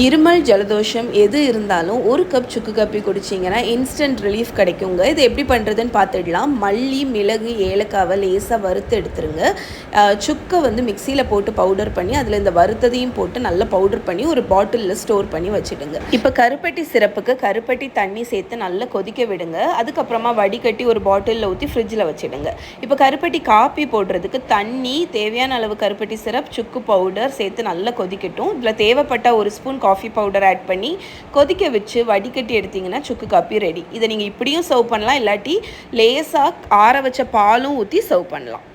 இருமல், ஜலதோஷம் எது இருந்தாலும் 1 கப் சுக்கு காப்பி குடிச்சிங்கன்னா இன்ஸ்டன்ட் ரிலீஃப் கிடைக்குங்க. இது எப்படி பண்ணுறதுன்னு பார்த்துடலாம். மல்லி, மிளகு, ஏலக்காவை லேசாக வறுத்து எடுத்துருங்க. சுக்கை வந்து மிக்சியில் போட்டு பவுடர் பண்ணி அதில் இந்த வறுத்ததையும் போட்டு நல்லா பவுடர் பண்ணி ஒரு பாட்டிலில் ஸ்டோர் பண்ணி வச்சுடுங்க. இப்போ கருப்பட்டி சிரப்புக்கு கருப்பட்டி தண்ணி சேர்த்து நல்லா கொதிக்க விடுங்க. அதுக்கப்புறமா வடிகட்டி ஒரு பாட்டிலில் ஊற்றி ஃப்ரிட்ஜில் வச்சுடுங்க. இப்போ கருப்பட்டி காப்பி போடுறதுக்கு தண்ணி, தேவையான அளவு கருப்பட்டி சிரப், சுக்கு பவுடர் சேர்த்து நல்லா கொதிக்கட்டும். இதில் தேவைப்பட்ட ஒரு ஸ்பூன் காஃபி பவுடர் ஆட் பண்ணி கொதிக்க வச்சு வடிகட்டி எடுத்திங்கன்னா சுக்கு காப்பி ரெடி. இதை நீங்கள் இப்படியும் சர்வ் பண்ணலாம், இல்லாட்டி லேசாக ஆற வச்ச பாலும் ஊற்றி சர்வ் பண்ணலாம்.